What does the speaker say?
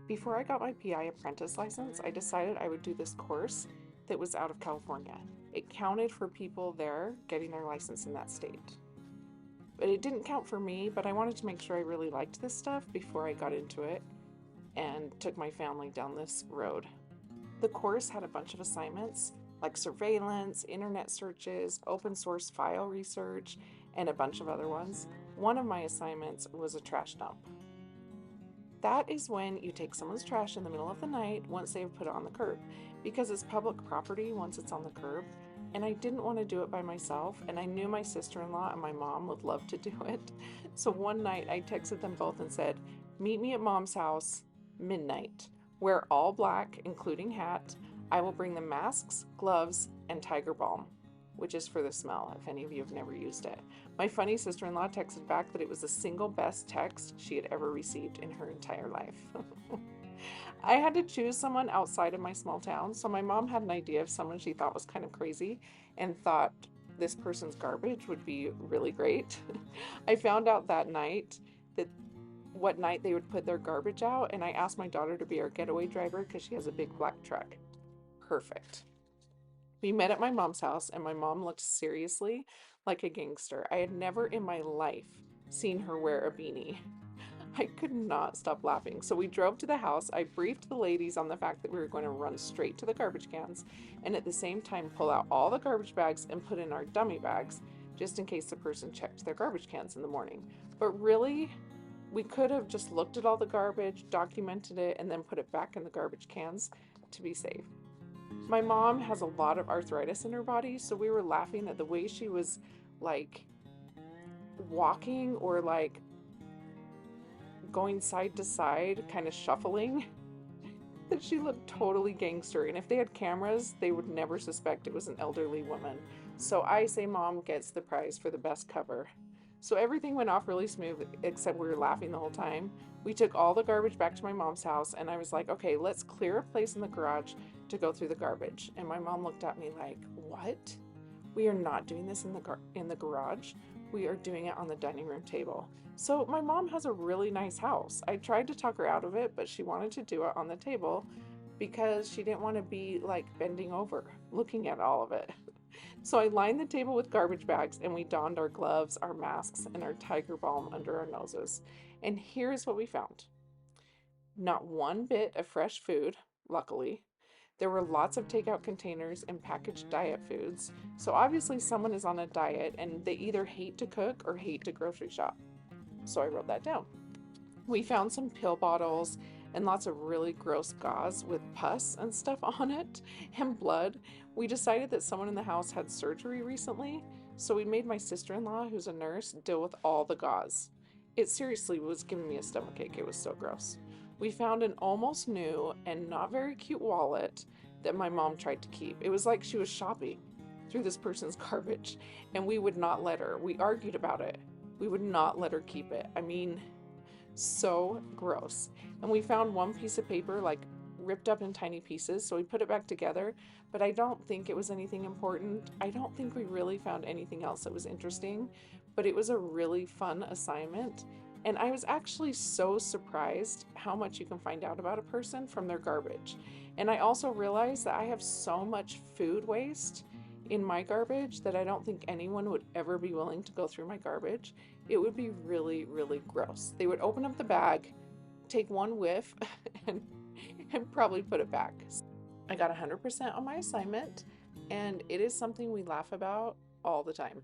Before I got my PI apprentice license, I decided I would do this course that was out of California. It counted for people there getting their license in that state. But it didn't count for me, but I wanted to make sure I really liked this stuff before I got into it and took my family down this road. The course had a bunch of assignments like surveillance, internet searches, open source file research, and a bunch of other ones. One of my assignments was a trash dump. That is when you take someone's trash in the middle of the night once they've put it on the curb, because it's public property once it's on the curb. And I didn't want to do it by myself, and I knew my sister-in-law and my mom would love to do it. So one night I texted them both and said, "Meet me at mom's house, midnight. Wear all black, including hat. I will bring the masks, gloves, and tiger balm," which is for the smell, if any of you have never used it. My funny sister-in-law texted back that it was the single best text she had ever received in her entire life. I had to choose someone outside of my small town, so my mom had an idea of someone she thought was kind of crazy and thought this person's garbage would be really great. I found out that night that what night they would put their garbage out, and I asked my daughter to be our getaway driver because she has a big black truck. Perfect. We met at my mom's house, and my mom looked seriously like a gangster. I had never in my life seen her wear a beanie. I could not stop laughing. So we drove to the house. I briefed the ladies on the fact that we were going to run straight to the garbage cans and at the same time pull out all the garbage bags and put in our dummy bags just in case the person checked their garbage cans in the morning. But really, we could have just looked at all the garbage, documented it, and then put it back in the garbage cans to be safe. My mom has a lot of arthritis in her body, so we were laughing at the way she was like walking or like going side to side, kind of shuffling, that she looked totally gangster. And if they had cameras, they would never suspect it was an elderly woman. So I say mom gets the prize for the best cover. So everything went off really smooth, except we were laughing the whole time. We took all the garbage back to my mom's house, and I was like, okay, let's clear a place in the garage to go through the garbage. And my mom looked at me like, what? We are not doing this in the garage. We are doing it on the dining room table. So my mom has a really nice house. I tried to talk her out of it, but she wanted to do it on the table because she didn't want to be like bending over looking at all of it. So I lined the table with garbage bags, and we donned our gloves, our masks, and our tiger balm under our noses. And here's what we found. Not one bit of fresh food, luckily. There were lots of takeout containers and packaged diet foods. So obviously someone is on a diet and they either hate to cook or hate to grocery shop. So I wrote that down. We found some pill bottles and lots of really gross gauze with pus and stuff on it and blood. We decided that someone in the house had surgery recently, so we made my sister-in-law, who's a nurse, deal with all the gauze. It seriously was giving me a stomachache. It was so gross. We found an almost new and not very cute wallet that my mom tried to keep. It was like she was shopping through this person's garbage, and we would not let her. We argued about it. We would not let her keep it. I mean, so gross. And we found one piece of paper like ripped up in tiny pieces, so we put it back together, but I don't think it was anything important. I don't think we really found anything else that was interesting, but it was a really fun assignment. And I was actually so surprised how much you can find out about a person from their garbage. And I also realized that I have so much food waste in my garbage that I don't think anyone would ever be willing to go through my garbage. It would be really, really gross. They would open up the bag, take one whiff, and, and probably put it back. I got 100% on my assignment, and it is something we laugh about all the time.